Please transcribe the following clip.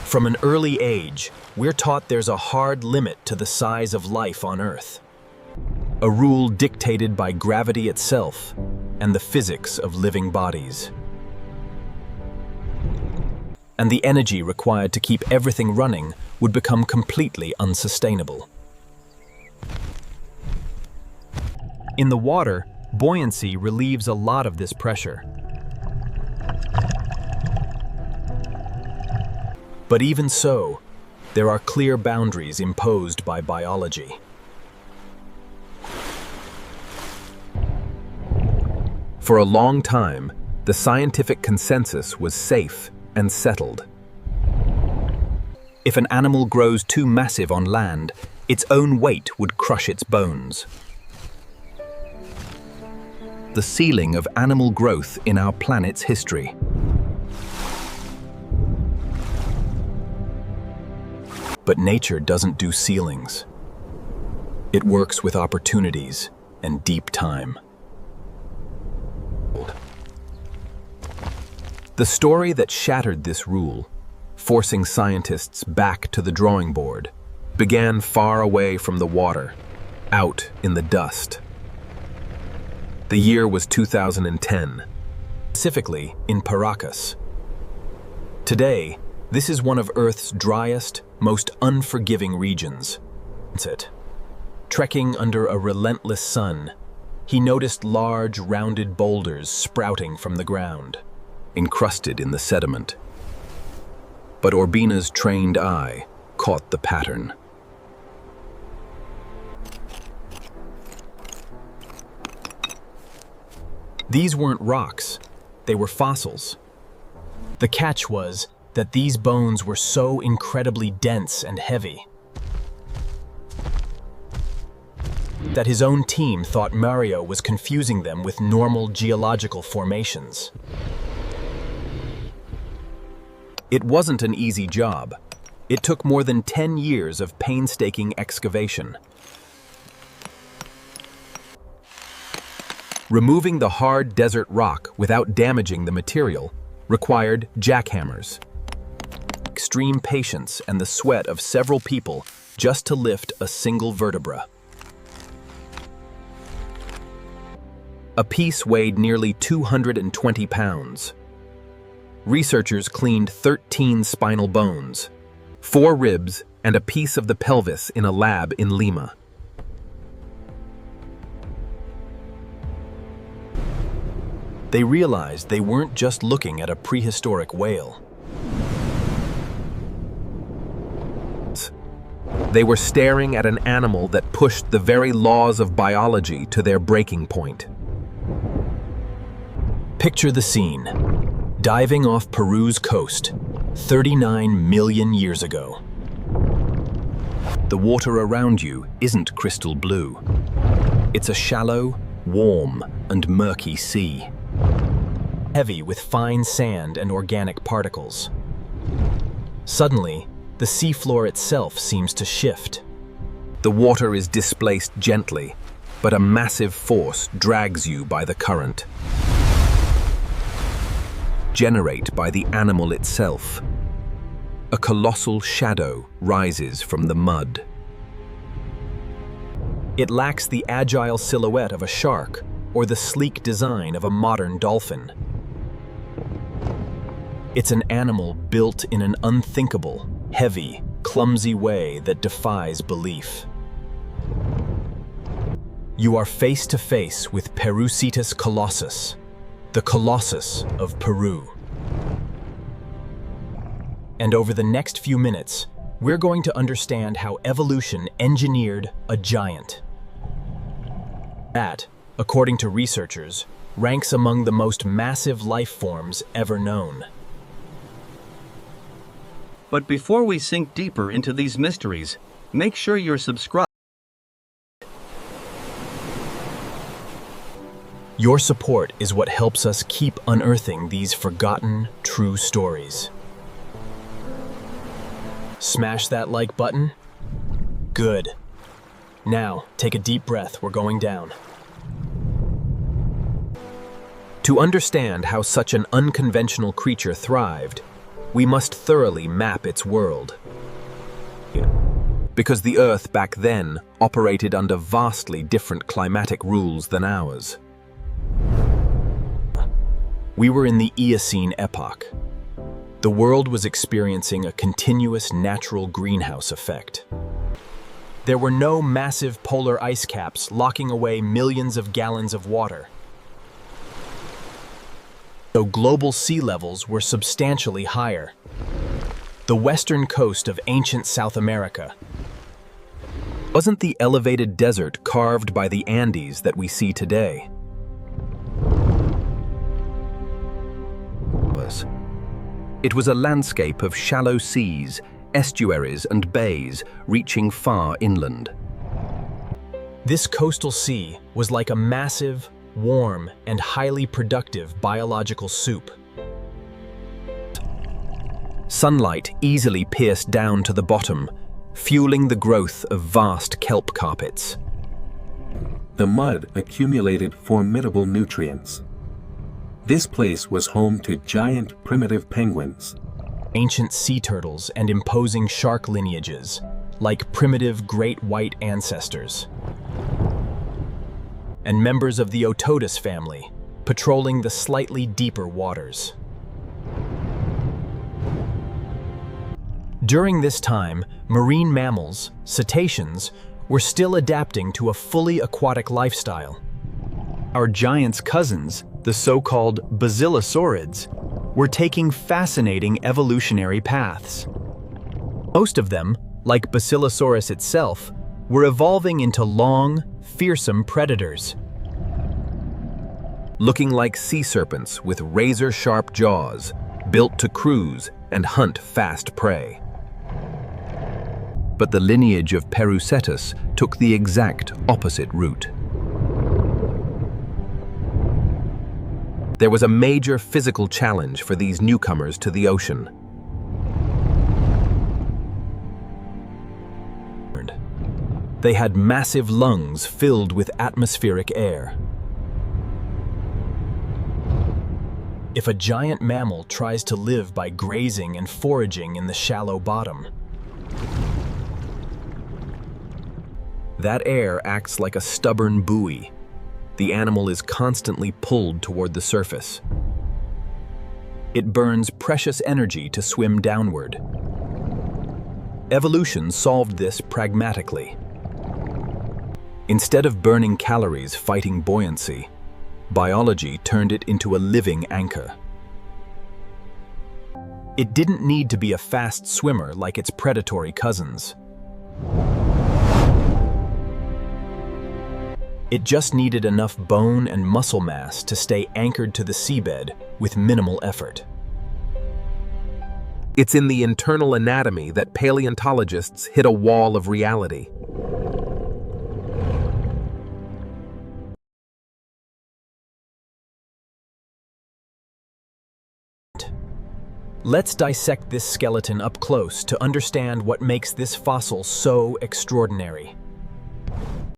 From an early age, we're taught there's a hard limit to the size of life on Earth. A rule dictated by gravity itself and the physics of living bodies. And the energy required to keep everything running would become completely unsustainable. In the water, buoyancy relieves a lot of this pressure. But even so, there are clear boundaries imposed by biology. For a long time, the scientific consensus was safe and settled. If an animal grows too massive on land, its own weight would crush its bones. The ceiling of animal growth in our planet's history. But nature doesn't do ceilings. It works with opportunities and deep time. The story that shattered this rule, forcing scientists back to the drawing board, began far away from the water, out in the dust. The year was 2010, specifically in Paracas. Today, this is one of Earth's driest, most unforgiving regions. Trekking under a relentless sun, he noticed large, rounded boulders sprouting from the ground, encrusted in the sediment. But Urbina's trained eye caught the pattern. These weren't rocks, they were fossils. The catch was that these bones were so incredibly dense and heavy that his own team thought Mario was confusing them with normal geological formations. It wasn't an easy job. It took more than 10 years of painstaking excavation. Removing the hard desert rock without damaging the material required jackhammers, extreme patience, and the sweat of several people just to lift a single vertebra. A piece weighed nearly 220 pounds. Researchers cleaned 13 spinal bones, 4 ribs, and a piece of the pelvis in a lab in Lima. They realized they weren't just looking at a prehistoric whale. They were staring at an animal that pushed the very laws of biology to their breaking point. Picture the scene. Diving off Peru's coast, 39 million years ago. The water around you isn't crystal blue. It's a shallow, warm, and murky sea. Heavy with fine sand and organic particles. Suddenly, the seafloor itself seems to shift. The water is displaced gently, but a massive force drags you by the current. Generate by the animal itself. A colossal shadow rises from the mud. It lacks the agile silhouette of a shark or the sleek design of a modern dolphin. It's an animal built in an unthinkable, heavy, clumsy way that defies belief. You are face to face with Perucetus Colossus, the Colossus of Peru. And over the next few minutes, we're going to understand how evolution engineered a giant. That, according to researchers, ranks among the most massive life forms ever known. But before we sink deeper into these mysteries, make sure you're subscribed. Your support is what helps us keep unearthing these forgotten, true stories. Smash that like button? Good. Now, take a deep breath, we're going down. To understand how such an unconventional creature thrived, we must thoroughly map its world. Because the Earth back then operated under vastly different climatic rules than ours. We were in the Eocene epoch. The world was experiencing a continuous natural greenhouse effect. There were no massive polar ice caps locking away millions of gallons of water. So global sea levels were substantially higher. The western coast of ancient South America wasn't the elevated desert carved by the Andes that we see today. It was a landscape of shallow seas, estuaries and bays reaching far inland. This coastal sea was like a massive, warm, and highly productive biological soup. Sunlight easily pierced down to the bottom, fueling the growth of vast kelp carpets. The mud accumulated formidable nutrients. This place was home to giant primitive penguins, Ancient sea turtles and imposing shark lineages, like primitive great white ancestors. And members of the Otodus family, patrolling the slightly deeper waters. During this time, marine mammals, cetaceans, were still adapting to a fully aquatic lifestyle. Our giants' cousins, the so-called basilosaurids, were taking fascinating evolutionary paths. Most of them, like Basilosaurus itself, were evolving into long, fearsome predators. Looking like sea serpents with razor-sharp jaws, built to cruise and hunt fast prey. But the lineage of Perucetus took the exact opposite route. There was a major physical challenge for these newcomers to the ocean. They had massive lungs filled with atmospheric air. If a giant mammal tries to live by grazing and foraging in the shallow bottom, that air acts like a stubborn buoy. The animal is constantly pulled toward the surface. It burns precious energy to swim downward. Evolution solved this pragmatically. Instead of burning calories fighting buoyancy, biology turned it into a living anchor. It didn't need to be a fast swimmer like its predatory cousins. It just needed enough bone and muscle mass to stay anchored to the seabed with minimal effort. It's in the internal anatomy that paleontologists hit a wall of reality. Let's dissect this skeleton up close to understand what makes this fossil so extraordinary.